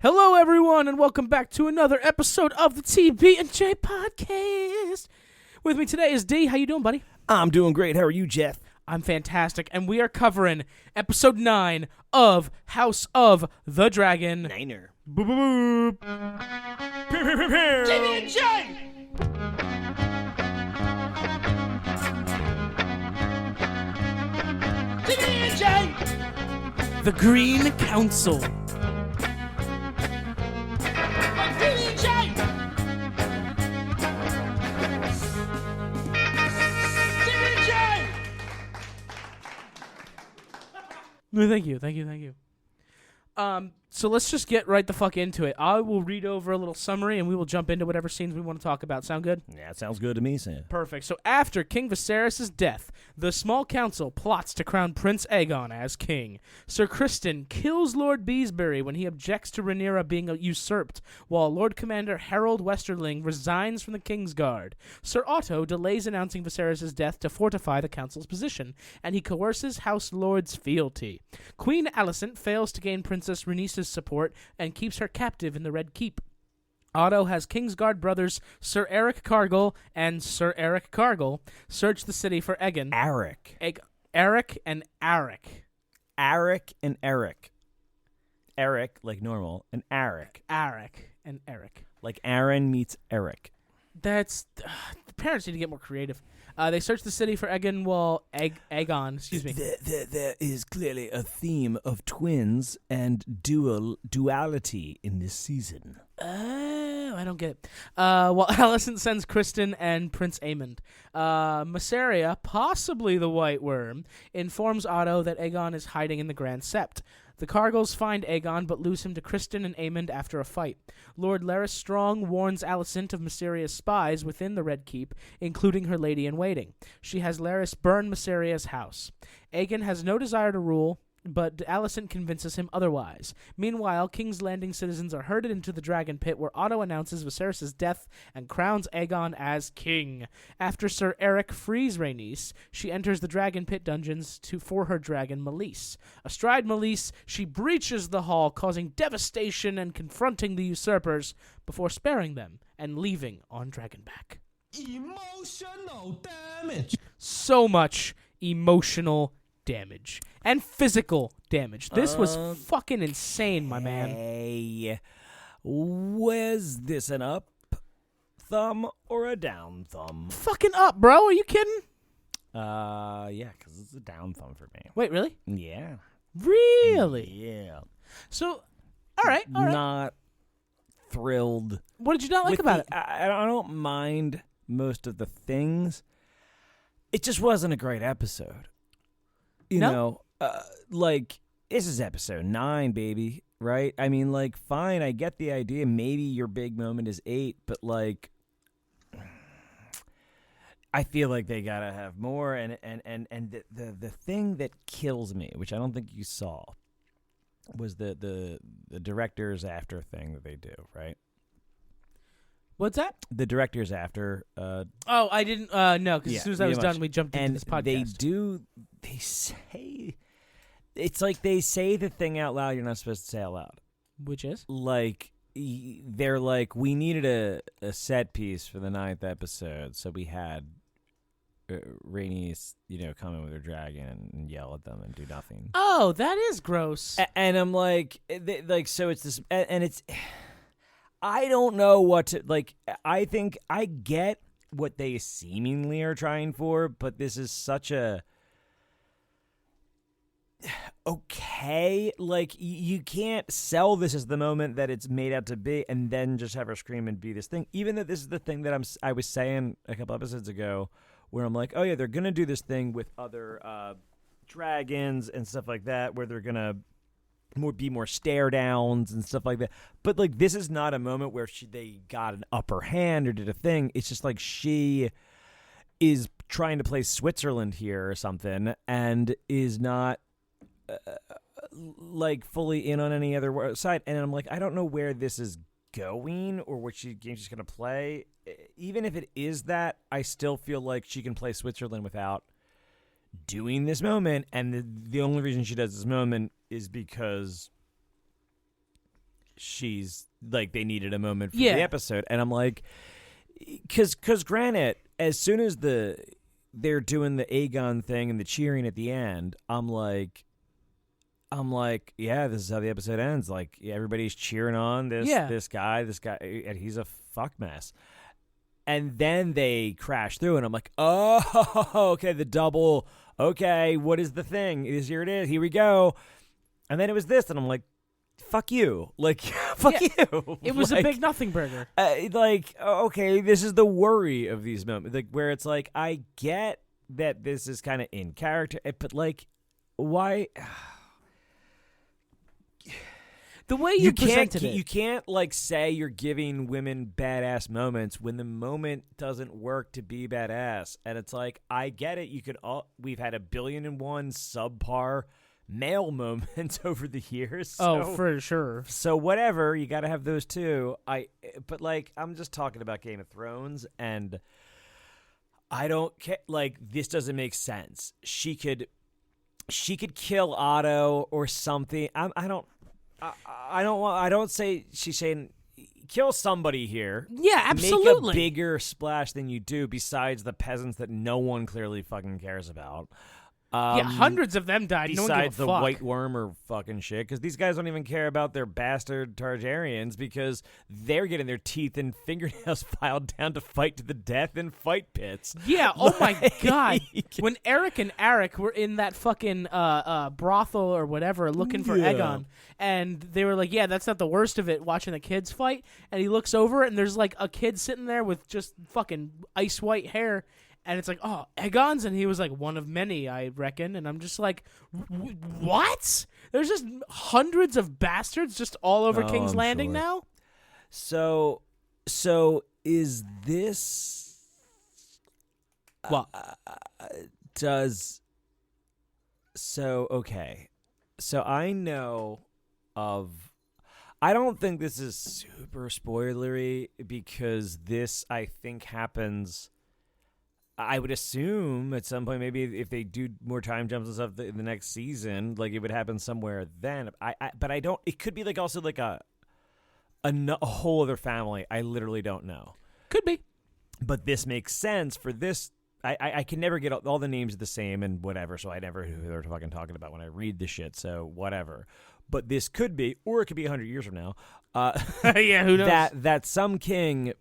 Hello, everyone, and welcome back to another episode of the TB&J podcast. With me today is D. How you doing, buddy? I'm doing great. How are you, Jeff? I'm fantastic, and we are covering episode 9 of House of the Dragon. Niner. Boop, boop, boop. TB&J! TB&J! The Green Council. No, thank you. So let's just get right the fuck into it. I will read over a little summary, and we will jump into whatever scenes we want to talk about. Sound good? Yeah, it sounds good to me, Sam. Perfect. So after King Viserys' death, the small council plots to crown Prince Aegon as king. Sir Criston kills Lord Beesbury when he objects to Rhaenyra being usurped, while Lord Commander Harold Westerling resigns from the Kingsguard. Sir Otto delays announcing Viserys' death to fortify the council's position, and he coerces House Lords' fealty. Queen Alicent fails to gain Princess Rhaenys' support and keeps her captive in the Red Keep. Otto has Kingsguard brothers Sir Eric Cargill and Sir Eric Cargill search the city for Aegon. Eric and Arik. Arik and Eric. Eric, like normal, and Arik. Arik and Eric. Like Aaron meets Eric. That's... the parents need to get more creative. They search the city for Aegon while... Aegon, excuse me. There is clearly a theme of twins and duality in this season. Oh, I don't get it. While Alicent sends Criston and Prince Aemond. Mysaria, possibly the White Worm, informs Otto that Aegon is hiding in the Grand Sept. The Cargills find Aegon, but lose him to Criston and Aemond after a fight. Lord Larys Strong warns Alicent of Mysaria's spies within the Red Keep, including her lady-in-waiting. She has Larys burn Mysaria's house. Aegon has no desire to rule, but Alicent convinces him otherwise. Meanwhile, King's Landing citizens are herded into the Dragon Pit, where Otto announces Viserys' death and crowns Aegon as king. After Sir Eric frees Rhaenys, she enters the Dragon Pit dungeons for her dragon Meleys. Astride Meleys, she breaches the hall, causing devastation and confronting the usurpers before sparing them and leaving on Dragonback. Emotional damage. So much emotional damage and physical damage. This was fucking insane, my man. Hey, was this an up thumb or a down thumb? Fucking up, bro. Are you kidding? Yeah, because it's a down thumb for me. Wait, really? Yeah. Really? Yeah. So, all right. Not thrilled. What did you not like about it? I don't mind most of the things. It just wasn't a great episode. You know, like, this is episode 9, baby, right? I mean, like, fine, I get the idea. Maybe your big moment is 8, but, like, I feel like they gotta have more. And the thing that kills me, which I don't think you saw, was the director's after thing that they do, right? What's that? The director's after. I didn't know, because as soon as I was done, we jumped into this podcast. They say, it's like they say the thing out loud you're not supposed to say out loud. Which is? Like, they're like, we needed a set piece for the 9th episode, so we had Rhaenys, come in with her dragon and yell at them and do nothing. Oh, that is gross. And I'm like, so it's this, and it's, I don't know what to, like, I think I get what they seemingly are trying for, but this is such a, okay, like, you can't sell this as the moment that it's made out to be and then just have her scream and be this thing, even though this is the thing that I was saying a couple episodes ago, where I'm like, oh yeah, they're gonna do this thing with other dragons and stuff like that, where they're gonna be more stare downs and stuff like that, but like, this is not a moment where they got an upper hand or did a thing. It's just like she is trying to play Switzerland here or something and is not like fully in on any other side. And I'm like, I don't know where this is going or what game she's going to play. Even if it is that, I still feel like she can play Switzerland without doing this moment. And the only reason she does this moment is because she's like they needed a moment for Yeah. the episode, and I'm like, because granted, as soon as they're doing the Aegon thing and the cheering at the end, I'm like, yeah, this is how the episode ends. Like everybody's cheering on this guy, and he's a fuck mess. And then they crash through, and I'm like, oh, okay, the double. Okay, what is the thing? Here it is. Here we go. And then it was this, and I'm like, fuck you. Like, fuck you. It was a big nothing burger. Okay, this is the worry of these moments, like where it's like, I get that this is kind of in character, but like, why? The way you presented it. You can't like say you're giving women badass moments when the moment doesn't work to be badass. And it's like, I get it. We've had 1,000,000,001 subpar male moments over the years. So, for sure. So whatever, you got to have those too. But like, I'm just talking about Game of Thrones, and I don't care. Like, this doesn't make sense. She could kill Otto or something. I don't say she's saying kill somebody here. Yeah, absolutely. Make a bigger splash than you do, besides the peasants that no one clearly fucking cares about. Hundreds of them died. Besides no one gave a the fuck. White Worm or fucking shit, because these guys don't even care about their bastard Targaryens, because they're getting their teeth and fingernails filed down to fight to the death in fight pits. Yeah, oh my god. When Eric and Eric were in that fucking brothel or whatever looking for Aegon, and they were like, yeah, that's not the worst of it, watching the kids fight, and he looks over and there's like a kid sitting there with just fucking ice white hair, and it's like, oh, Aegon's? And he was like, one of many, I reckon. And I'm just like, what? There's just hundreds of bastards just all over King's Landing now? So is this... What? Okay. So I know of... I don't think this is super spoilery, because this, I think, happens... I would assume at some point, maybe if they do more time jumps and stuff in the next season, like it would happen somewhere then. But I don't. It could be like also like a whole other family. I literally don't know. Could be. But this makes sense for this. I can never get all the names the same and whatever, so I never know who they're fucking talking about when I read the shit. So whatever. But this could be, or it could be 100 years from now. Yeah, who knows? That some king.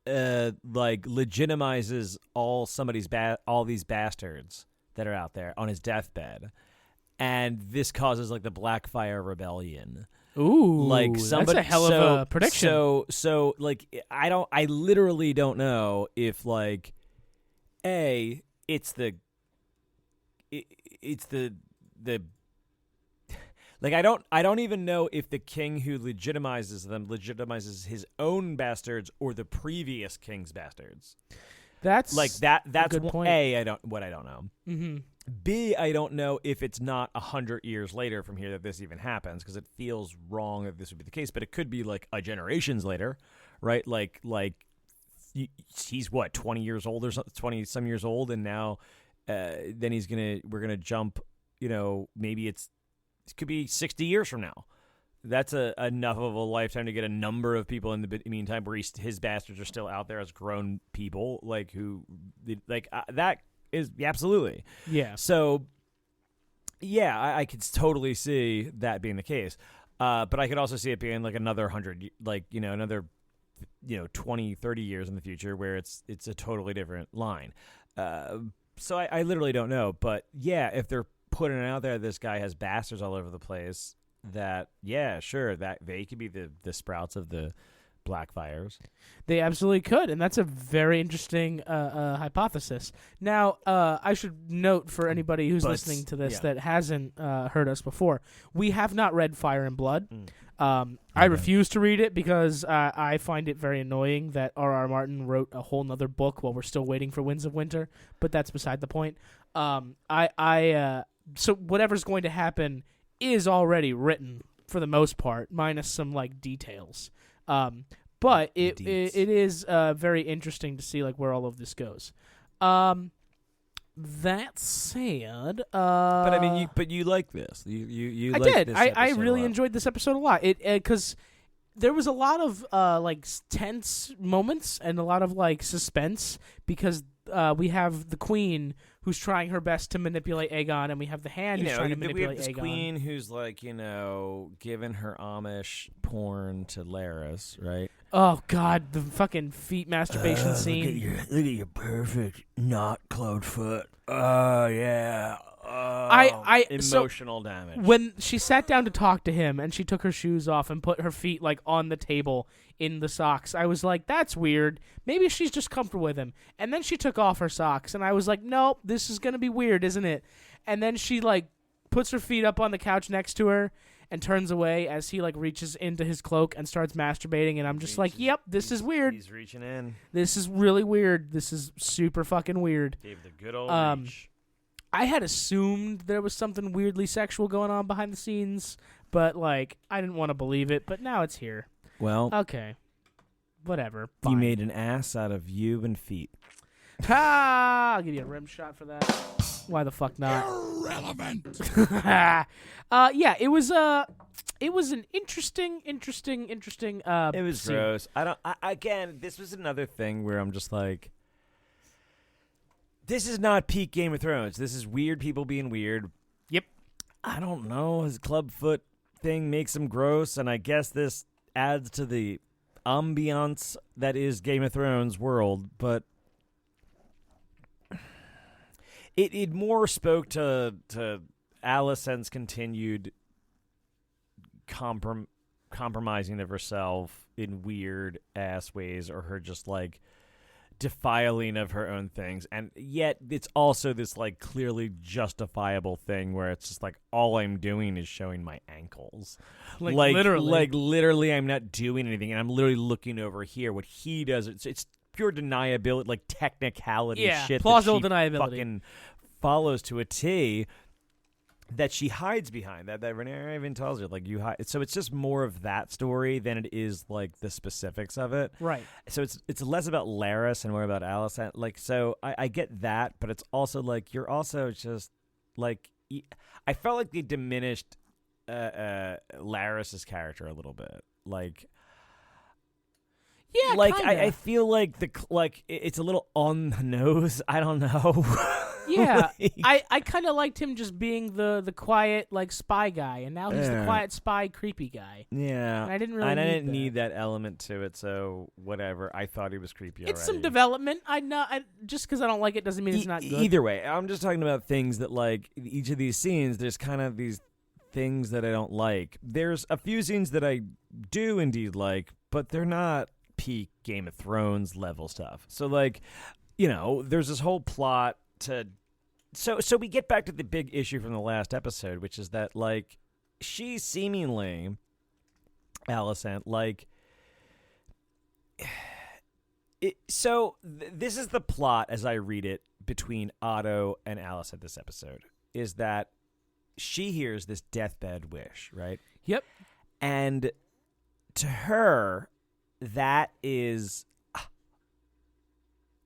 Like legitimizes all these bastards that are out there on his deathbed, and this causes like the Blackfire Rebellion. Ooh, like somebody, that's a hell of a prediction. So like I literally don't know if like it's the like I don't even know if the king who legitimizes them legitimizes his own bastards or the previous king's bastards. That's like that's a good point. I don't know. Mm-hmm. B, I don't know if it's not 100 years later from here that this even happens, because it feels wrong that this would be the case, but it could be like a generations later, right? Like he's what, 20 years old or 20 some years old, and now then we're gonna jump, maybe it could be 60 years from now. That's enough of a lifetime to get a number of people in the meantime where his bastards are still out there as grown people, that is absolutely. Yeah. So, yeah, I could totally see that being the case. But I could also see it being like another 100, another 20, 30 years in the future where it's a totally different line. So I literally don't know. But, yeah, if they're putting it out there, this guy has bastards all over the place, that, yeah, sure, that they could be the sprouts of the Blackfires. They absolutely could, and that's a very interesting hypothesis. Now, I should note for anybody who's listening to this that hasn't heard us before, we have not read Fire and Blood. I refuse to read it because I find it very annoying that R.R. Martin wrote a whole nother book while we're still waiting for Winds of Winter, but that's beside the point. So whatever's going to happen is already written for the most part, minus some like details. But it is very interesting to see like where all of this goes. That said, But I mean, you like this. You I like did. This I episode really a lot. enjoyed this episode a lot. It because there was a lot of tense moments and a lot of suspense because we have the queen who's trying her best to manipulate Aegon, and we have the hand who's trying to we manipulate have this Aegon. queen who's giving her Amish porn to Laris, right? Oh God, the fucking feet masturbation scene. Look at your perfect not cloud foot. Oh yeah. Emotional damage. When she sat down to talk to him and she took her shoes off and put her feet on the table in the socks, I was like, that's weird. Maybe she's just comfortable with him. And then she took off her socks and I was like, nope, this is gonna be weird, isn't it? And then she puts her feet up on the couch next to her and turns away as he reaches into his cloak and starts masturbating, and I'm just yep, this is weird. He's reaching in. This is really weird. This is super fucking weird. Gave the good old reach. I had assumed there was something weirdly sexual going on behind the scenes, but I didn't want to believe it, but now it's here. Well, Okay. Whatever. you Fine. made an ass out of you and feet. Ha! I'll give you a rim shot for that. Why the fuck not? Irrelevant. Yeah, it was an interesting It was scene. gross. Again, this was another thing where I'm just like, this is not peak Game of Thrones. This is weird people being weird. Yep. I don't know. His clubfoot thing makes him gross, and I guess this adds to the ambiance that is Game of Thrones world, but it more spoke to Alicent's continued compromising of herself in weird ass ways, or her just defiling of her own things, and yet it's also this clearly justifiable thing where it's just all I'm doing is showing my ankles, literally I'm not doing anything, and I'm literally looking over here. What he does, it's pure deniability, technicality shit, plausible that she deniability. fucking follows to a T. That she hides behind, that Rhaenyra even tells her, you hide. So it's just more of that story than it is the specifics of it. Right. So it's less about Laris and more about Alicent. So I get that, but it's also you're also just I felt like they diminished Laris's character a little bit. Yeah, I feel it's a little on the nose. I don't know. Yeah, I kind of liked him just being the quiet spy guy, and now he's the quiet spy creepy guy. Yeah, and I didn't really need that element to it. So whatever, I thought he was creepy. It's already. some development. Just because I don't like it doesn't mean it's not good. Either way, I'm just talking about things that each of these scenes. There's kind of these things that I don't like. There's a few scenes that I do indeed like, but they're not peak Game of Thrones level stuff. So there's this whole plot to so we get back to the big issue from the last episode, which is that she seemingly Alicent this is the plot as I read it between Otto and Alicent this episode, is that she hears this deathbed wish, right? Yep. And to her, that is,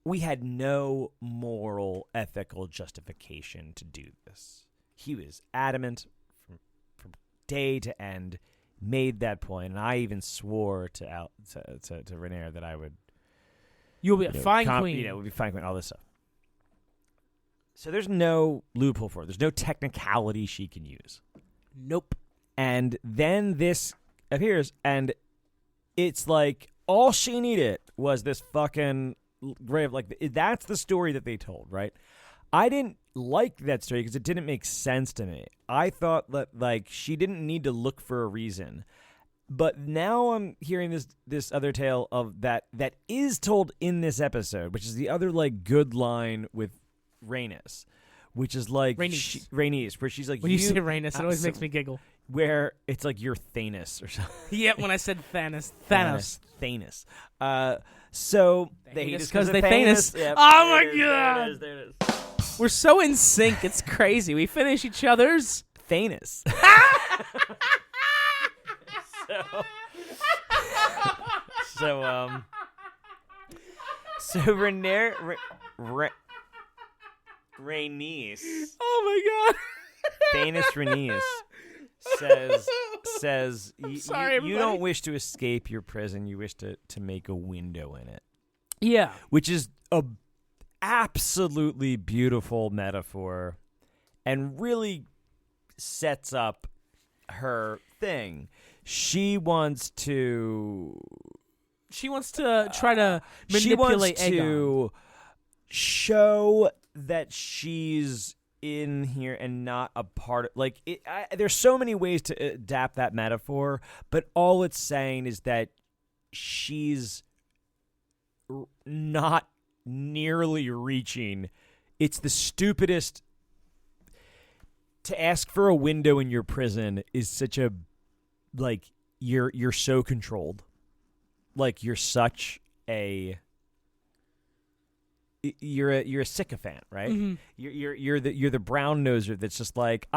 we had no moral, ethical justification to do this. He was adamant from day to end, made that point, and I even swore to Rhaenyra that I would. You'll be a fine queen. We'll be fine queen, all this stuff. So there's no loophole for it. There's no technicality she can use. Nope. And then this appears, and it's all she needed was this fucking grave. That's the story that they told, right? I didn't like that story because it didn't make sense to me. I thought that she didn't need to look for a reason. But now I'm hearing this other tale of that is told in this episode, which is the other good line with Rhaenys, which is Rhaenys, where she's when you say Rhaenys, it always makes me giggle. Where it's you're Thanos or something. Yeah, when I said Thanos. So they hate hate us us 'cause they Thanos. Thanos. Yep, Oh my there God. it is. We're so in sync. It's crazy. We finish each other's. Thanos. Rhaenys. Oh my god. Famous Rhaenys says sorry, you don't everybody. wish to escape your prison, you wish to make a window in it. Yeah. Which is a absolutely beautiful metaphor and really sets up her thing. She wants to try to manipulate she wants to show that she's in here and not a part of, like, there's so many ways to adapt that metaphor, but all it's saying is that she's not nearly reaching. It's the stupidest. To ask for a window in your prison is such a, like, you're so controlled. Like, you're such a you're a sycophant, right? Mm-hmm. You're the brown noser that's just like,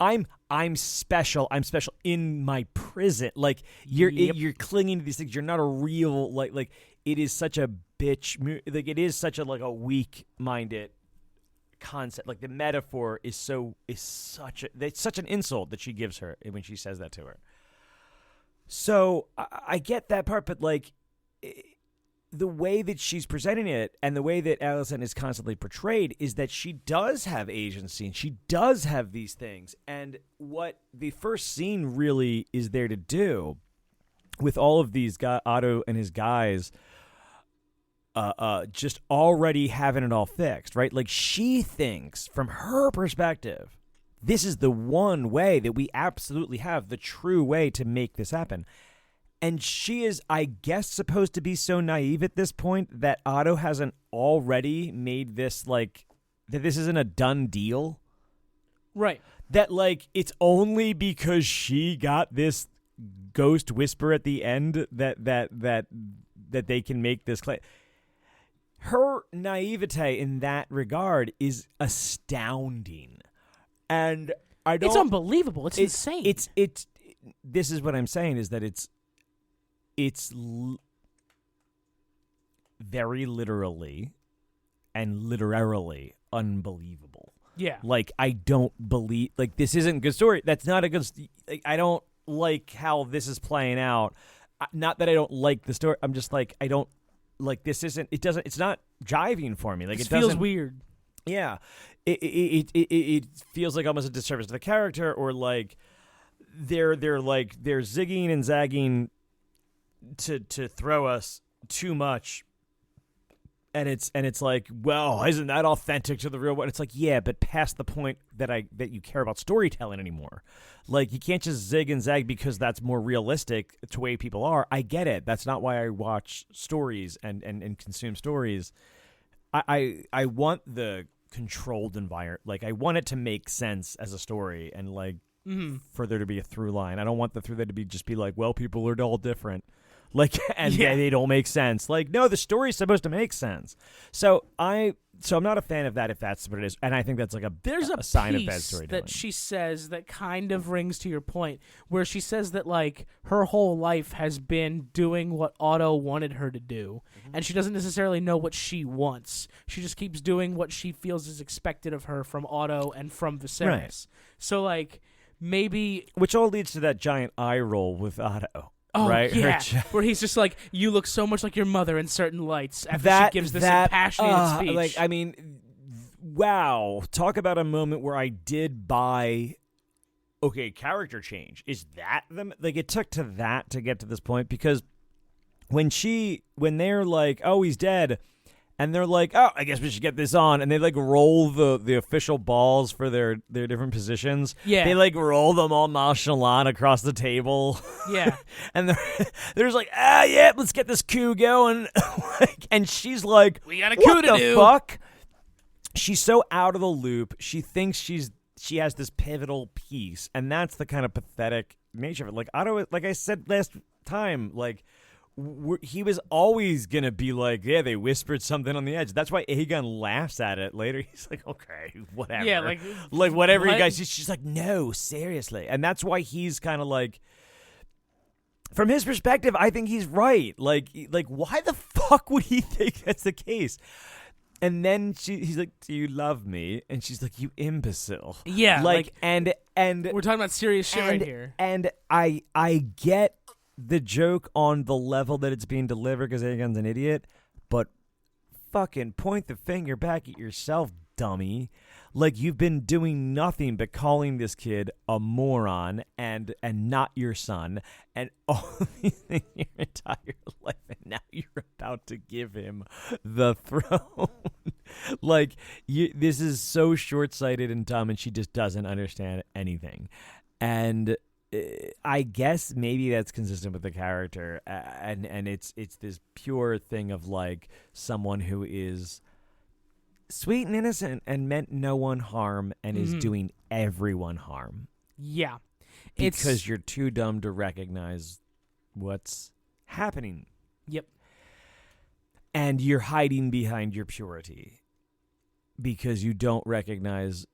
I'm special in my prison. Like, you're clinging to these things. You're not a real, like it is such a bitch. Like, it is such a, like, a weak-minded concept. Like, the metaphor is such an insult that she gives her when she says that to her. So I get that part, but, like, the way that she's presenting it and the way that Alicent is constantly portrayed is that she does have agency and she does have these things. And what the first scene really is there to do with all of these Otto and his guys just already having it all fixed, right? Like, she thinks, from her perspective, this is the one way that we absolutely have, the true way to make this happen. And she is, I guess, supposed to be so naive at this point that Otto hasn't already made this, like, that this isn't a done deal. Right. That, like, it's only because she got this ghost whisper at the end that they can make this claim. Her naivete in that regard is astounding. And I don't... It's unbelievable. It's insane. This is what I'm saying, is that it's very literally and literarily unbelievable. Yeah. Like, I don't believe, like, this isn't a good story. That's not a good, like, I don't like how this is playing out. Not that I don't like the story. I'm just like, I don't, like, this isn't, it's not jiving for me. Like, it doesn't, feels weird. Yeah. It feels like almost a disservice to the character, or like they're zigging and zagging to throw us too much, and it's like, well, isn't that authentic to the real world? It's like, yeah, but past the point that you care about storytelling anymore. Like, you can't just zig and zag because that's more realistic to the way people are. I get it. That's not why I watch stories and consume stories. I want the controlled environment. Like, I want it to make sense as a story, and, like, for there to be a through line. I don't want the through that to be like, well, people are all different. Like, and they don't make sense. Like, no, the story's supposed to make sense. So I'm not a fan of that, if that's what it is. And I think that's like there's a sign of piece bad storytelling that she says that kind of rings to your point, where she says that, like, her whole life has been doing what Otto wanted her to do, and she doesn't necessarily know what she wants. She just keeps doing what she feels is expected of her from Otto and from Viserys. Right. So, like, maybe, which all leads to that giant eye roll with Otto. Oh, right? Yeah, where he's just like, you look so much like your mother in certain lights after she gives this impassioned speech. Like, I mean, wow. Talk about a moment where I did buy, okay, character change. Is that them? Like, it took to that to get to this point, because when they're like, oh, he's dead, and they're like, oh, I guess we should get this on, and they, like, roll the official balls for their different positions. Yeah. They, like, roll them all nonchalant across the table. Yeah. And they're just like, yeah, let's get this coup going. And she's like, we got a coup to do. What the fuck? She's so out of the loop. She thinks she has this pivotal piece, and that's the kind of pathetic nature of it. Like, Otto, like I said last time, like, he was always going to be like, yeah, they whispered something on the edge. That's why Aegon laughs at it later. He's like, okay, whatever. Yeah, like whatever, what? you guys. She's like, no, seriously. And that's why he's kind of like, from his perspective, I think he's right. Like, why the fuck would he think that's the case? And then he's like, "Do you love me?" And she's like, "You imbecile." Yeah, and we're talking about serious shit right here. And I get the joke on the level that it's being delivered because Aegon's an idiot, but fucking point the finger back at yourself, dummy. Like, you've been doing nothing but calling this kid a moron and not your son and all these things your entire life, and now you're about to give him the throne. Like, this is so short-sighted and dumb, and she just doesn't understand anything. And I guess maybe that's consistent with the character, and it's this pure thing of like someone who is sweet and innocent and meant no one harm and is doing everyone harm. Yeah, because you're too dumb to recognize what's happening. Yep. And you're hiding behind your purity because you don't recognize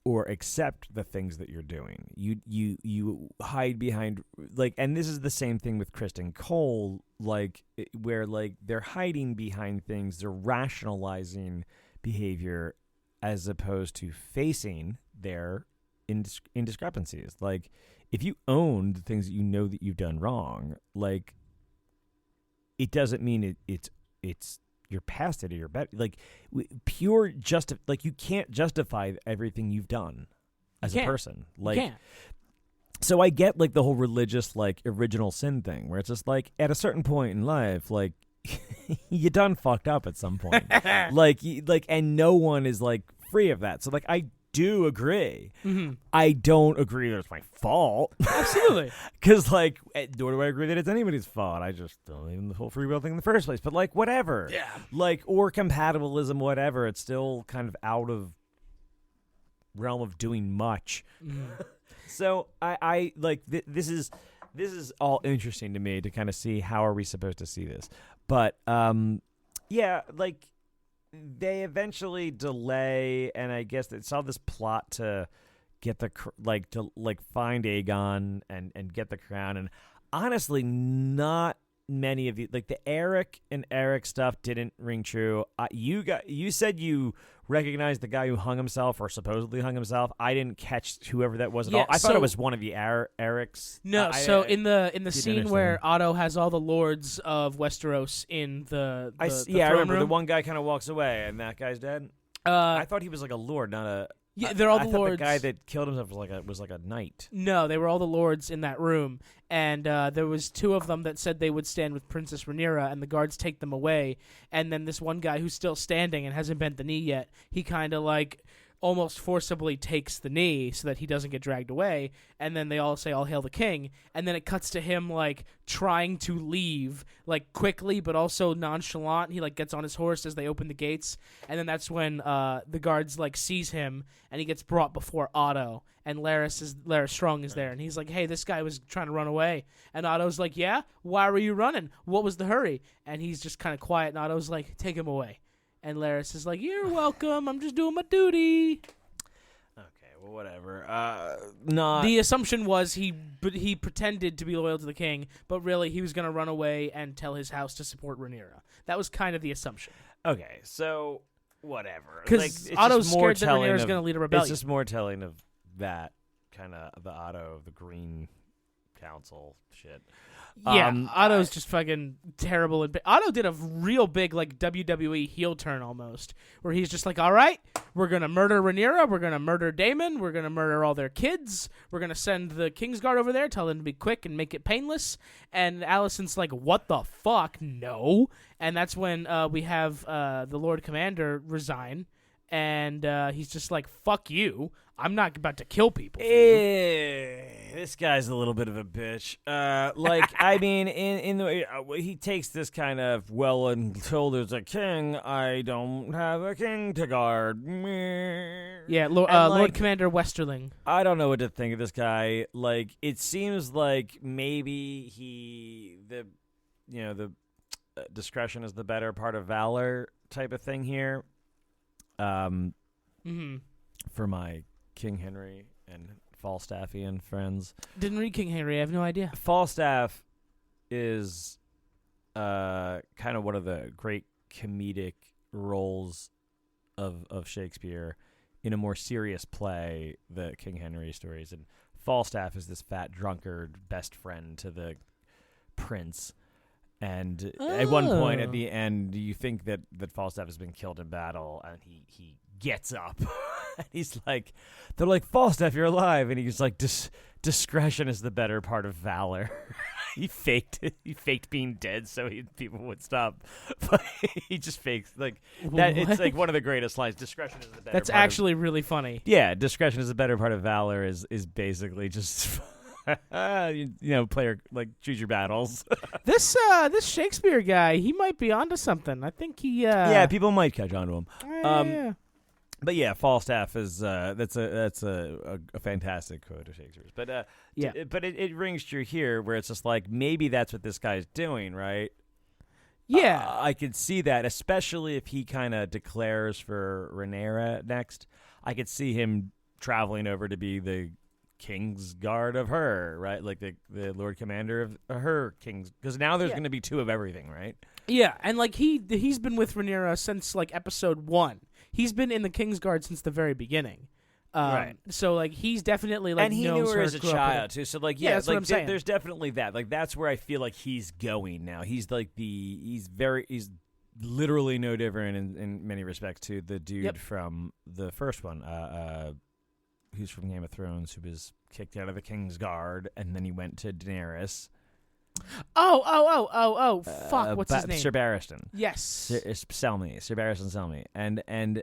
or accept the things that you're doing. You hide behind, like, and this is the same thing with Kristen Cole, like, where like they're hiding behind things, they're rationalizing behavior as opposed to facing their indiscrepancies. Like, if you own the things that you know that you've done wrong, like, it doesn't mean it's you're past it or you're better. Like, like, you can't justify everything you've done as a person. Like, you can't. So I get like the whole religious, like, original sin thing where it's just like at a certain point in life, like, you done fucked up at some point. And no one is like free of that. So like, I do agree. Mm-hmm. I don't agree that it's my fault. Absolutely. Because, like, nor do I agree that it's anybody's fault. I just don't believe in the whole free will thing in the first place. But, like, whatever. Yeah. Like, or compatibilism, whatever. It's still kind of out of realm of doing much. So I like this is all interesting to me to kind of see how are we supposed to see this. But yeah, like, they eventually delay, and I guess they saw this plot to get to find Aegon and get the crown. And honestly, not many of the, like, the Eric and Eric stuff didn't ring true. You said you recognized the guy who hung himself or supposedly hung himself. I didn't catch whoever that was at all. I thought it was one of the Erics. No, in the scene where Otto has all the lords of Westeros in the I remember room. the one guy kind of walks away and that guy's dead. I thought he was like a lord, not a. Yeah, they're all the I thought lords. the guy that killed himself was like a knight. No, they were all the lords in that room, and there was two of them that said they would stand with Princess Rhaenyra, and the guards take them away. And then this one guy who's still standing and hasn't bent the knee yet, he kind of like almost forcibly takes the knee so that he doesn't get dragged away. And then they all say, "All hail the king!" And then it cuts to him like trying to leave, like quickly but also nonchalant. He like gets on his horse as they open the gates, and then that's when the guards like sees him, and he gets brought before Otto. And Larys Strong is there, and he's like, "Hey, this guy was trying to run away." And Otto's like, "Yeah? Why were you running? What was the hurry?" And he's just kind of quiet, and Otto's like, "Take him away." And Larys is like, "You're welcome. I'm just doing my duty." Okay, well, whatever. The assumption was he pretended to be loyal to the king, but really he was going to run away and tell his house to support Rhaenyra. That was kind of the assumption. Okay, so whatever. Because Otto's scared that Rhaenyra's going to lead a rebellion. It's just more telling of that kind of the Otto of the Green Council shit. Yeah, Otto's just fucking terrible. Otto did a real big like WWE heel turn almost, where he's just like, "All right, we're gonna murder Rhaenyra, we're gonna murder Daemon, we're gonna murder all their kids, we're gonna send the Kingsguard over there, tell them to be quick and make it painless." And Alicent's like, "What the fuck? No!" And that's when we have the Lord Commander resign, and he's just like, "Fuck you! I'm not about to kill people for you." This guy's a little bit of a bitch. I mean, in the way he takes this kind of, well, until there's a king, I don't have a king to guard. Yeah, Lord Commander Westerling. I don't know what to think of this guy. Like, it seems like maybe the discretion is the better part of valor type of thing here. For my King Henry and Falstaffian friends. Didn't read King Henry. I have no idea. Falstaff is kind of one of the great comedic roles of Shakespeare in a more serious play, the King Henry stories. And Falstaff is this fat drunkard best friend to the prince. And at one point at the end, you think that Falstaff has been killed in battle, and he gets up. He's like, they're like, Falstaff, you're alive. And he's like, discretion is the better part of valor. He faked being dead so people would stop. But he just fakes like that. It's like one of the greatest lines. Discretion is the better. That's actually really funny. Yeah, discretion is the better part of valor is basically just player like choose your battles. This Shakespeare guy, he might be onto something. I think he. Yeah, people might catch on to him. Yeah. But yeah, Falstaff is that's a fantastic quote of Shakespeare's. But but it rings true here, where it's just like maybe that's what this guy's doing, right? Yeah, I could see that, especially if he kind of declares for Rhaenyra next. I could see him traveling over to be the King's Guard of her, right? Like the Lord Commander of her King's, because now there's going to be 2 of everything, right? Yeah, and like he's been with Rhaenyra since like episode 1. He's been in the King's Guard since the very beginning. Right. So like he's definitely like and he knows knew her as a grew up with child too. So like that's what I'm saying. There's definitely that. Like that's where I feel like he's going now. He's like he's literally no different in many respects to the dude from the first one. Who's from Game of Thrones, who was kicked out of the King's Guard, and then he went to Daenerys. Oh! Fuck! What's his name? Sir Barristan. Yes. Sir Barristan Selmy, and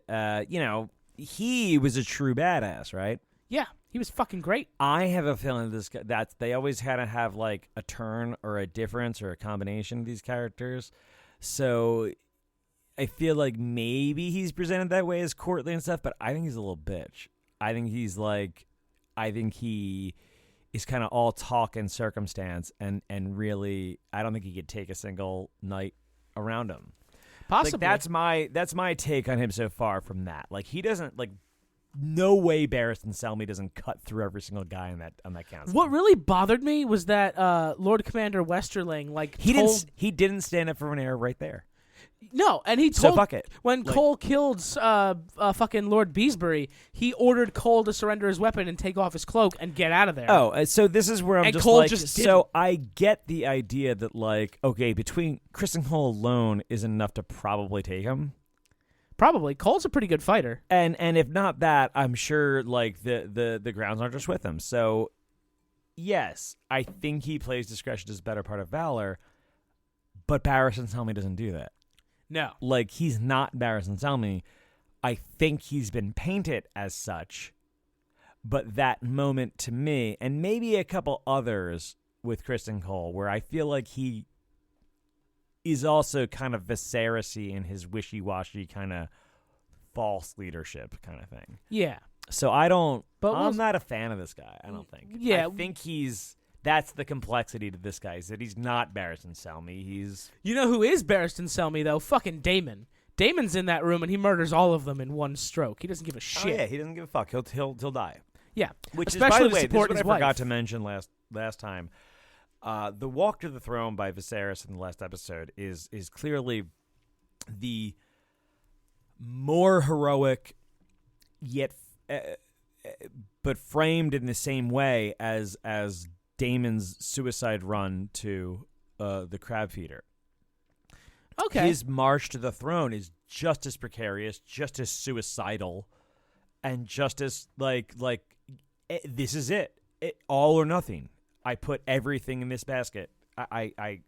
he was a true badass, right? Yeah, he was fucking great. I have a feeling this guy, that they always had to have like a turn or a difference or a combination of these characters, so I feel like maybe he's presented that way as courtly and stuff, but I think he's a little bitch. I think he is kind of all talk and circumstance, and really, I don't think he could take a single night around him. Possibly. Like, that's my take on him so far from that. Like, he doesn't, like, no way Barristan Selmy doesn't cut through every single guy on that council. What really bothered me was that Lord Commander Westerling, like, he didn't stand up for Rhaenyra right there. No, and he told, so fuck it. When Cole killed fucking Lord Beesbury, he ordered Cole to surrender his weapon and take off his cloak and get out of there. Oh, so this is where I'm and just Cole like, just so I get the idea that, like, okay, between Kristen Cole alone is enough to probably take him. Probably. Cole's a pretty good fighter. And if not that, I'm sure, like, the grounds aren't just with him. So, yes, I think he plays discretion as a better part of valor, but Barristan Selmy doesn't do that. No. Like, he's not Barristan Selmy. I think he's been painted as such, but that moment to me, and maybe a couple others with Kristen Cole, where I feel like he is also kind of Viserys-y in his wishy-washy kind of false leadership kind of thing. Yeah. So I'm not a fan of this guy, I don't think. Yeah. I think that's the complexity to this guy, is that he's not Barristan Selmy. He's... You know who is Barristan Selmy, though? Fucking Daemon. Daemon's in that room, and he murders all of them in one stroke. He doesn't give a shit. Oh, yeah, he doesn't give a fuck. He'll die. Yeah. Which especially is, by the to way, support this is his what I forgot wife. to mention last time. The Walk to the Throne by Viserys in the last episode is clearly the more heroic, yet but framed in the same way as Daemon's suicide run to the Crab Feeder. Okay. His march to the throne is just as precarious, just as suicidal, and just as like this is it, all or nothing. I put everything in this basket. I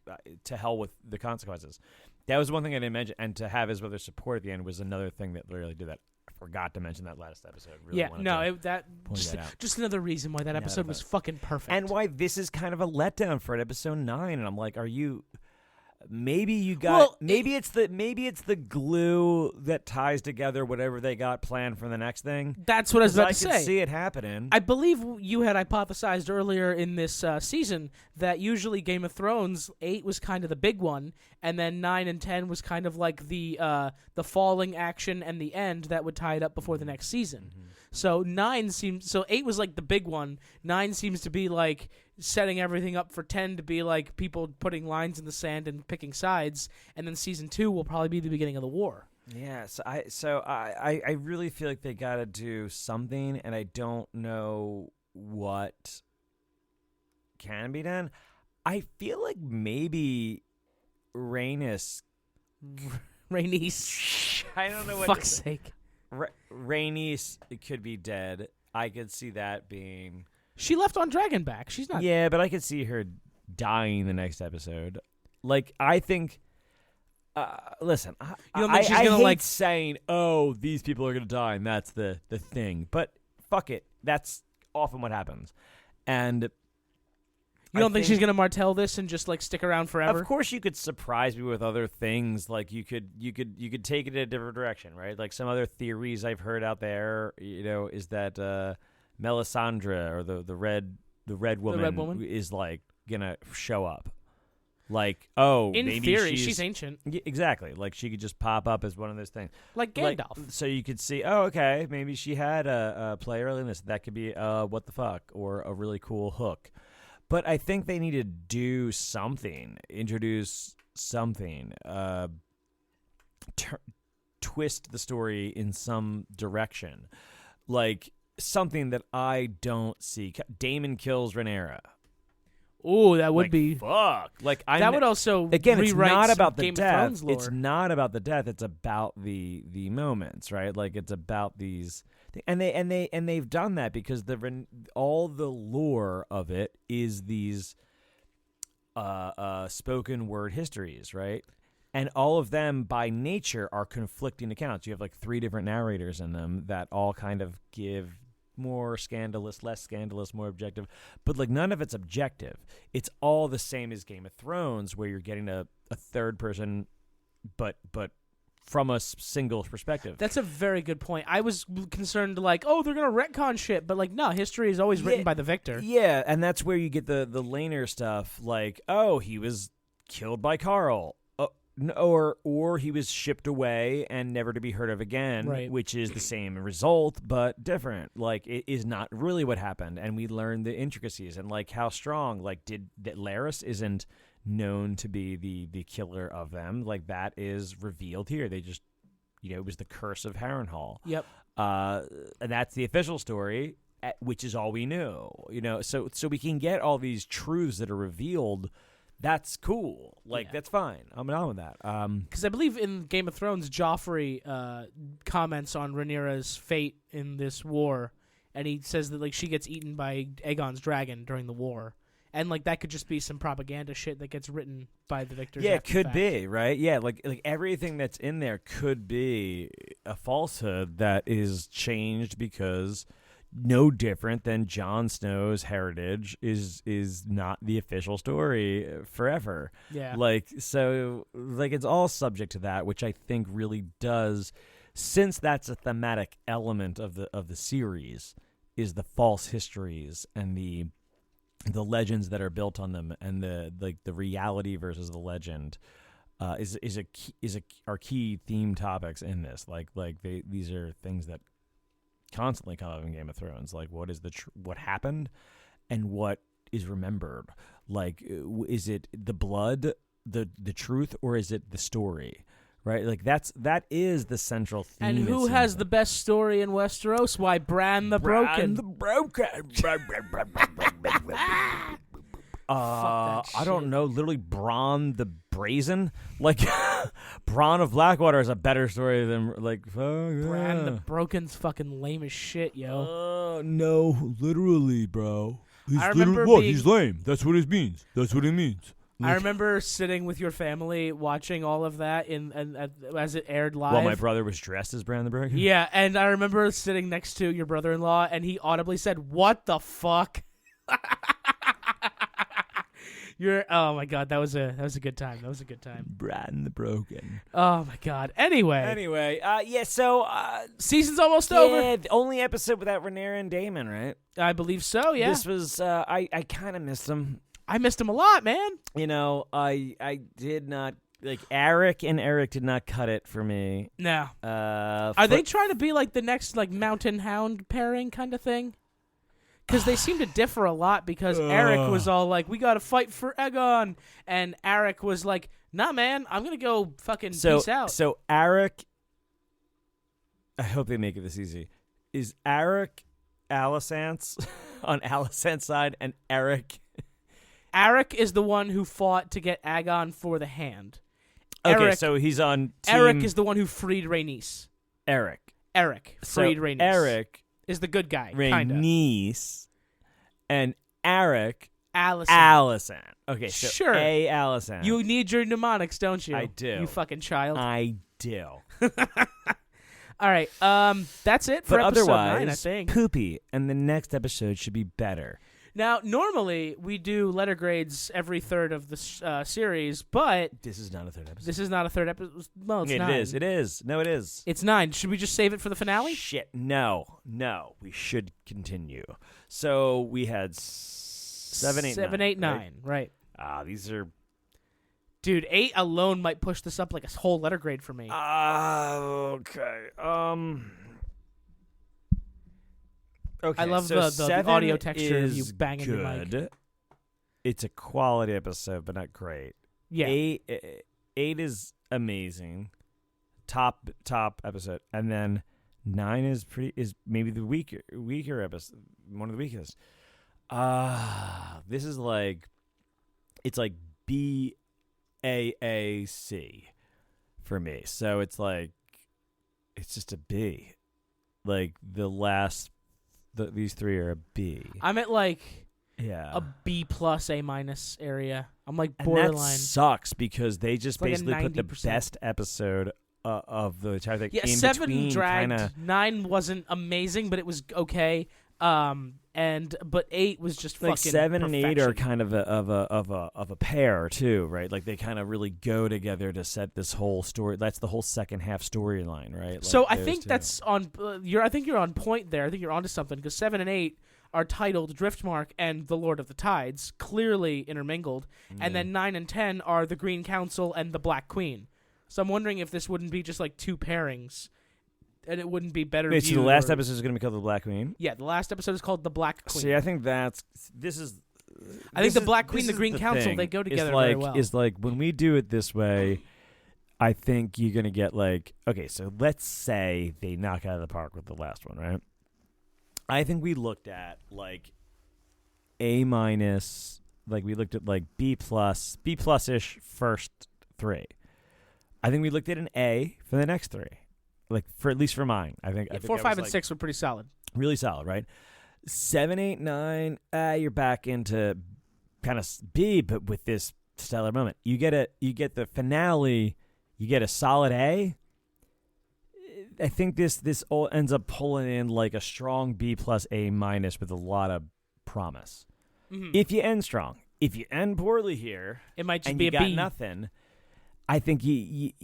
to hell with the consequences. That was one thing I didn't mention, and to have his brother support at the end was another thing that really did that. I forgot to mention that last episode. Really yeah, no, just another reason why that Yeah, episode was fucking perfect. and why this is kind of a letdown for an episode 9. And I'm like, are you? Maybe you got. Maybe it's the glue that ties together whatever they got planned for the next thing. That's what I was about to say. I can see it happening. I believe you had hypothesized earlier in this season that usually Game of Thrones 8 was kind of the big one, and then 9 and 10 was kind of like the falling action and the end that would tie it up before the next season. Mm-hmm. So 8 was like the big one. 9 seems to be like setting everything up for 10 to be like people putting lines in the sand and picking sides, and then season 2 will probably be the beginning of the war. Yeah, so I really feel like they got to do something, and I don't know what can be done. I feel like maybe Rhaenys. Rhaenys. I don't know what. Fuck's sake. Rhaenys could be dead. I could see that being. She left on Dragonback. She's not. Yeah, but I could see her dying the next episode. Like, I think. Listen, You don't think she's I gonna, hate like- saying, "Oh, these people are gonna die," and that's the thing. But fuck it, that's often what happens. And You don't think she's gonna Martell this and just like stick around forever? Of course, you could surprise me with other things. Like you could take it in a different direction, right? Like some other theories I've heard out there, is that Melisandre or the red woman is like gonna show up. Like, in maybe theory, she's ancient. Exactly. Like she could just pop up as one of those things. Like Gandalf. So you could see, okay, maybe she had a play early in this. That could be what the fuck or a really cool hook. But I think they need to do something, introduce something, twist the story in some direction, like something that I don't see. Daemon kills Rhaenyra. Ooh, that would Like, be fuck. Like that would also again. It's rewrite not some about the Game of death. Thrones lore. It's not about the death. It's about the moments, right? Like it's about these, and they've done that because all the lore of it is these spoken word histories, right? And all of them by nature are conflicting accounts. You have like 3 different narrators in them that all kind of give more scandalous, less scandalous, more objective, but like none of it's objective. It's all the same as Game of Thrones, where you're getting a third person, but from a single perspective. That's a very good point. I was concerned, like, oh, they're gonna retcon shit, but like, no, history is always written by the victor. Yeah, and that's where you get the Laner stuff, like, oh, he was killed by Carl. Or he was shipped away and never to be heard of again, right. Which is the same result but different. Like it is not really what happened, and we learned the intricacies and like how strong. Like that Larys isn't known to be the killer of them. Like that is revealed here. They just it was the curse of Harrenhal. Yep. And that's the official story, which is all we knew. So we can get all these truths that are revealed. That's cool. Like, that's fine. I'm down with that. Because I believe in Game of Thrones, Joffrey comments on Rhaenyra's fate in this war, and he says that like she gets eaten by Aegon's dragon during the war, and like that could just be some propaganda shit that gets written by the victors. Yeah, it after the could fact. be, right? Yeah, like everything that's in there could be a falsehood that is changed because no different than Jon Snow's heritage is not the official story forever. Yeah. So it's all subject to that, which I think really does, since that's a thematic element of the series, is the false histories and the legends that are built on them, and the reality versus the legend are key theme topics in this. These are things that constantly come up in Game of Thrones. Like, what is what happened and what is remembered? Like, is it the blood, the truth, or is it the story? Right? Like, that is the central theme. And who has the best story in Westeros? Why, Bran the Broken. Bran the Broken. I don't know. Literally, Bronn the Brazen. Like, Bronn of Blackwater is a better story than Bran the Broken's fucking lame as shit, yo. No, literally, bro. I remember He's lame. That's what it means. That's what it means. I remember sitting with your family watching all of that as it aired live. While my brother was dressed as Bran the Broken. Yeah, and I remember sitting next to your brother-in-law, and he audibly said, "What the fuck?" Oh my god, that was a good time. That was a good time. Bran the Broken. Oh my god. Anyway, yeah. So season's almost over. Yeah, the only episode without Rhaenyra and Daemon, right? I believe so. Yeah. This was I kind of missed him. I missed him a lot, man. I did not like Eric did not cut it for me. No. Are they trying to be like the next like Mountain Hound pairing kind of thing? Because they seem to differ a lot. Because Eric was all like, "We got to fight for Aegon," and Eric was like, "Nah, man, I'm gonna go fucking peace out." So Eric I hope they make it this easy. Is Arik Alisance on Alisance side and Eric? Arik is the one who fought to get Aegon for the hand. Okay, Eric, so he's on team... Eric is the one who freed Rhaenys. Eric freed Rhaenys. Eric is the good guy, kinda. Rhaenys and Arik Alicent. Okay, so sure. A. Alicent. You need your mnemonics, don't you? I do. You fucking child. I do. All right. That's it for but episode otherwise, 9, I think. poopy, and the next episode should be better. Now, normally we do letter grades every third of the series, but This is not a third episode. this is not a third episode. Well, it's 9. It is. No, it is. It's 9. Should we just save it for the finale? Shit. No. We should continue. So we had 7, 8, 7, 8, 9. Right. These are... Dude, 8 alone might push this up like a whole letter grade for me. Okay. Okay, I love so the audio texture of you is banging your mic. good. It's a quality episode, but not great. Yeah. 8 is amazing, top episode, and then 9 is maybe the weaker episode, one of the weakest. This is like, it's like BAAC for me. So it's like, it's just a B. Like the last. These 3 are a B. I'm at like a B plus A minus area. I'm like and borderline. that sucks because they just It's like basically put the 90%. best episode of the entire thing. Yeah, in 7 between, dragged. kinda, 9 wasn't amazing, but it was okay. But 8 was just like fucking 7 and 8 are perfection. kind of a pair too, right? Like they kind of really go together to set this whole story. That's the whole second half storyline, right? Like So I those think two. that's on. I think you're on point there. I think you're onto something because 7 and 8 are titled Driftmark and the Lord of the Tides, clearly intermingled, and then 9 and 10 are the Green Council and the Black Queen. So I'm wondering if this wouldn't be just like 2 pairings, and it wouldn't be better. Wait, so the last episode is going to be called The Black Queen? Yeah, the last episode is called the Black Queen. See, I think this is. I think this the is- Black Queen, this the is Green Council, thing. they go It's together like, very well. It's like when we do it this way, I think you're going to get like, okay, so let's say they knock out of the park with the last one, right? I think we looked at like A minus, like we looked at like B plus-ish first 3. I think we looked at an A for the next 3. Like for at least for mine, I think 4, I 5, was, and like, 6 were pretty solid. really solid, right? 7, 8, 9, you're back into kind of B, but with this stellar moment. You get the finale, you get a solid A. I think this all ends up pulling in like a strong B plus A minus with a lot of promise. Mhm. If you end strong, if you end poorly here, It might just and be you a got B. nothing, I think the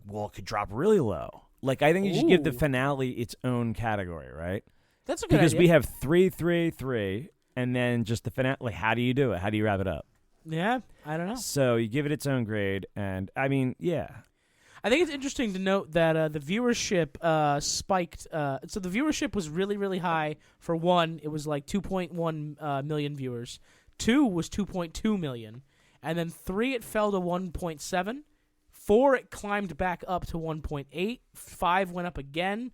wall could drop really low. Like I think you should give the Ooh. finale its own category, right? That's a good Because idea. we have 3, 3, 3, and then just the finale. Like, how do you do it? How do you wrap it up? Yeah, I don't know. So you give it its own grade, and I mean, yeah. I think it's interesting to note that the viewership spiked. So the viewership was really, really high. For 1, it was like 2.1 million viewers. 2 was 2.2 million. And then 3, it fell to 1.7. 4, it climbed back up to 1.8. 5 went up again.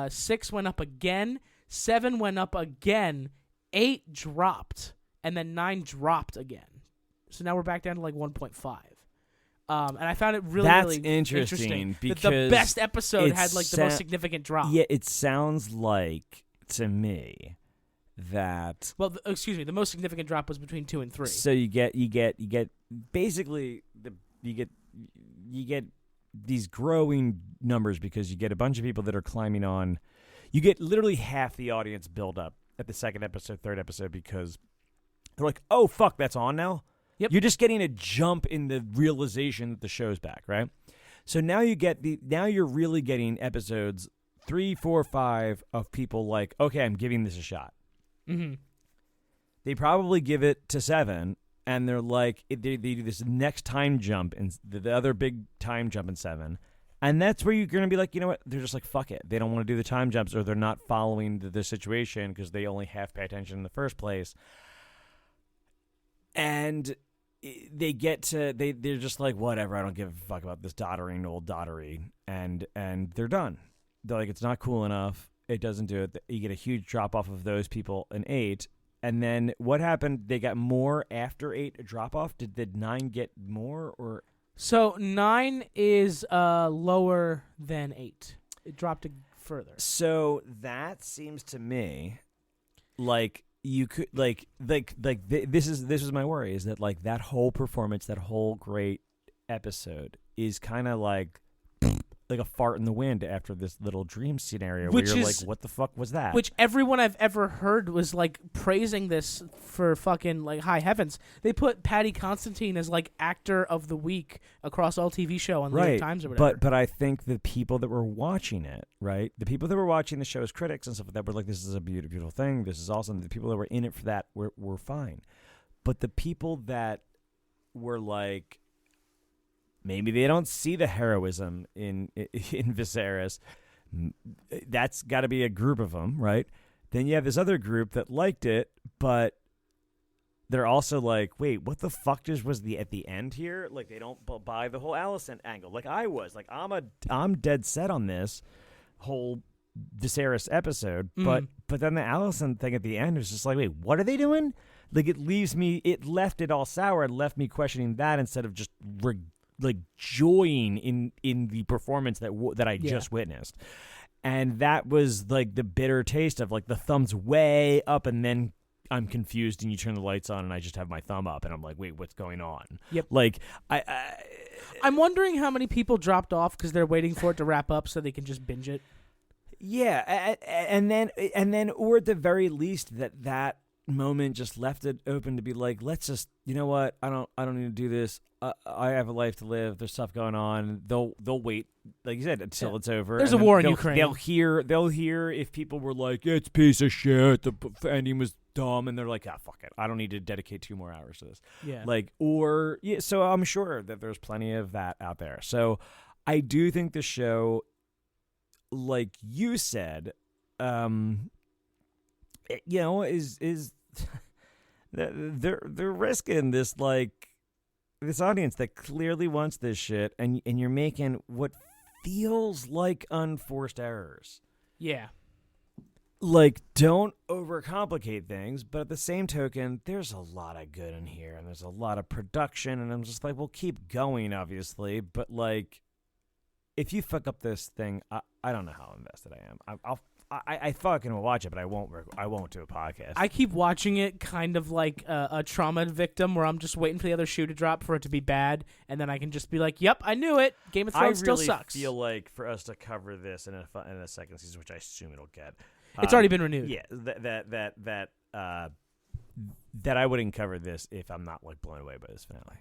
6 went up again. 7 went up again. 8 dropped. And then 9 dropped again. So now we're back down to like 1.5. And I found it really, That's really interesting that because the best episode it had like the most significant drop. Yeah, it sounds like to me that. Well, excuse me. The most significant drop was between 2 and 3. So you get basically you get these growing numbers because you get a bunch of people that are climbing on. You get literally half the audience build up at the second episode, third episode because they're like, "Oh fuck, that's on now." Yep. You're just getting a jump in the realization that the show's back, right? So now you're really getting episodes 3, 4, 5 of people like, okay, I'm giving this a shot. Mm-hmm. They probably give it to 7, and they're like, they do this next time jump, and the other big time jump in 7. And that's where you're going to be like, you know what? They're just like, fuck it. They don't want to do the time jumps, or they're not following the situation because they only half pay attention in the first place. And they get to they're just like, whatever, I don't give a fuck about this doddering old dottery, and they're done. they're like, it's not cool enough. It doesn't do it. You get a huge drop off of those people in 8. And then what happened? They got more after 8 drop off. Did 9 get more or? So 9 is lower than 8. It dropped further. So that seems to me like you could this is my worry, is that like that whole performance, that whole great episode is kind of like a fart in the wind after this little dream scenario where you're like, what the fuck was that? Which everyone I've ever heard was like praising this for fucking like high heavens. They put Patty Constantine as like actor of the week across all TV show on New York Times or whatever. But I think the people that were watching it, right? The people that were watching the show as critics and stuff like that were like, this is a beautiful thing. This is awesome. The people that were in it for that were fine. But the people that were like, maybe they don't see the heroism in Viserys. That's got to be a group of them, right? Then you have this other group that liked it, but they're also like, wait, what the fuck was at the end here? Like, they don't buy the whole Alicent angle. Like I was. Like, I'm dead set on this whole Viserys episode, but then the Alicent thing at the end was just like, wait, what are they doing? Like, it left it all sour and left me questioning that instead of just like joying in the performance that I just witnessed. And that was like the bitter taste of like the thumb's way up and then I'm confused and you turn the lights on and I just have my thumb up and I'm like, wait, what's going on? Yep. Like I'm wondering how many people dropped off because they're waiting for it to wrap up so they can just binge it. Yeah, and then or at the very least that moment just left it open to be like, let's just, you know what, I don't need to do this. I have a life to live. There's stuff going on. They'll wait, like you said, until it's over. There's a war in Ukraine. They'll hear if people were like, it's a piece of shit, the ending was dumb, and they're like, fuck it, I don't need to dedicate 2 more hours to this. Yeah. Like, or yeah. So I'm sure that there's plenty of that out there. So I do think the show, like you said, is they're risking this, like, this audience that clearly wants this shit, and you're making what feels like unforced errors. Yeah. Like, don't overcomplicate things, but at the same token, there's a lot of good in here, and there's a lot of production, and I'm just like, well, keep going, obviously, but, like, if you fuck up this thing, I don't know how invested I am. I fucking will watch it, but I won't do a podcast. I keep watching it kind of like a trauma victim where I'm just waiting for the other shoe to drop for it to be bad, and then I can just be like, yep, I knew it. Game of Thrones still sucks. I really feel like for us to cover this in a second season, which I assume it'll get. It's already been renewed. Yeah, that I wouldn't cover this if I'm not like blown away by this finale.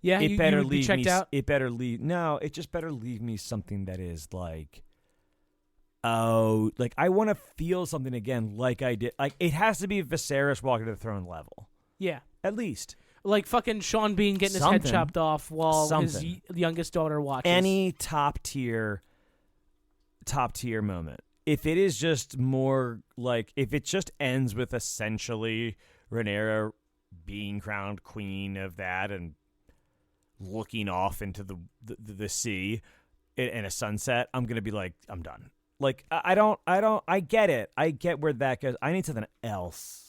Yeah, it better leave checked me, out. It better leave. No, it just better leave me something that is like, oh, like I want to feel something again, like I did. Like it has to be Viserys walking to the throne level. Yeah, at least. Like fucking Sean Bean getting his head chopped off while his youngest daughter watches. Any top tier moment. If it is just more like, if it just ends with essentially Rhaenyra being crowned queen of that and looking off into the sea in a sunset, I'm gonna be like, I'm done. Like I get it. I get where that goes. I need something else.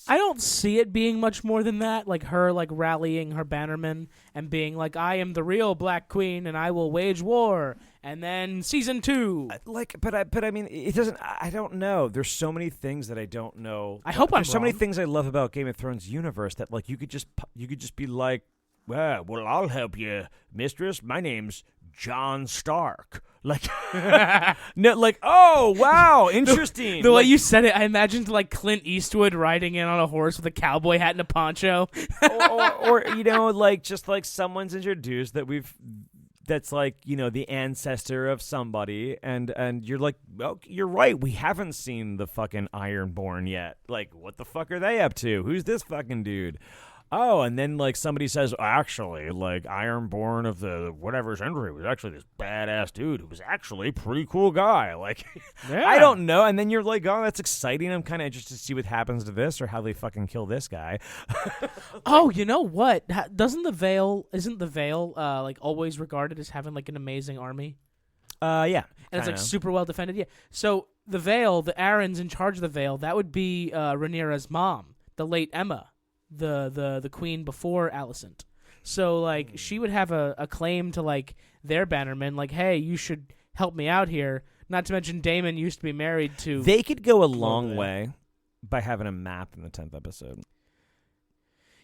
I don't see it being much more than that. Like her, like rallying her bannermen and being like, "I am the real Black Queen, and I will wage war." And then season 2, but I mean, it doesn't. I don't know. There's so many things that I don't know. I hope There's I'm so many wrong. things I love about Game of Thrones universe that like you could just be like, well, I'll help you, mistress. My name's Jon Stark. Like, no, like, oh wow, interesting. The way you said it, I imagined like Clint Eastwood riding in on a horse with a cowboy hat and a poncho, or you know, like just like someone's introduced that's like, you know, the ancestor of somebody, and you're like, well, you're right. We haven't seen the fucking Ironborn yet. Like, what the fuck are they up to? Who's this fucking dude? Oh, and then, like, somebody says, actually, like, Ironborn of the whatever century was actually this badass dude who was actually a pretty cool guy. Like, yeah. I don't know. And then you're like, oh, that's exciting. I'm kind of interested to see what happens to this or how they fucking kill this guy. Oh, you know what? Isn't the Vale, like, always regarded as having, like, an amazing army? Yeah. And it's like kinda. super well defended. Yeah. So the Vale, the Aaron's in charge of the Vale. That would be Rhaenyra's mom, the late Emma, the queen before Alicent. So like she would have a claim to like their bannermen, like, hey, you should help me out here. Not to mention Daemon used to be married to. They could go a long way by having a map in the 10th episode.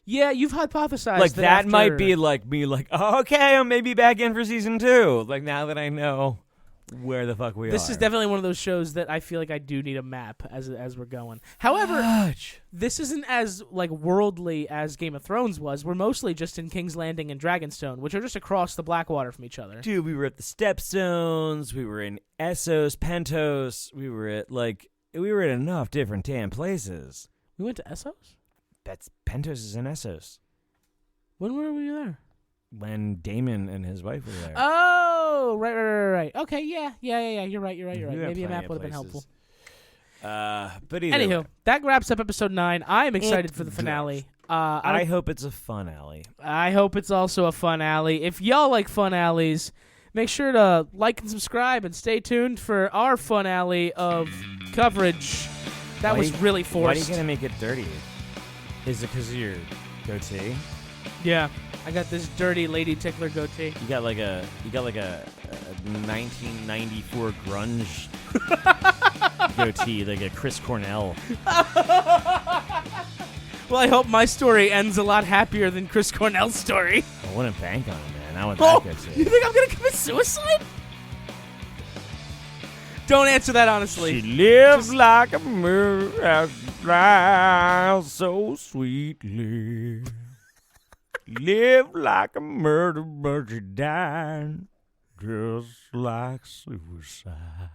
Yeah, you've hypothesized Like that after... might be like me, like, oh, okay, I'm maybe back in for season 2. Like now that I know where the fuck we are. This is definitely one of those shows that I feel like I do need a map as we're going. However, this isn't as like worldly as Game of Thrones was. We're mostly just in King's Landing and Dragonstone, which are just across the Blackwater from each other. Dude, we were at the Stepstones. We were in Essos, Pentos. We were at enough different damn places. We went to Essos? That's Pentos is in Essos. When were we there? When Damon and his wife were there. Oh, right. Okay, yeah. You're right. We Maybe a went map plenty would of have been helpful. places. But either Anywho, way, that wraps up episode 9. I am excited It for the does. finale. I hope it's a fun alley. I hope it's also a fun alley. If y'all like fun alleys, make sure to like and subscribe and stay tuned for our fun alley of coverage. That Why was you- really Why are you forced. gonna make it dirty? Is it because of your goatee? Yeah, I got this dirty lady tickler goatee. You got like a 1994 grunge goatee, like a Chris Cornell. Well, I hope my story ends a lot happier than Chris Cornell's story. I wouldn't bank on it, man. I want Oh, that you goatee. think I'm gonna commit suicide? Don't answer that She honestly. lives like a mirror, smiles so sweetly. Live like a murder, but she died just like suicide.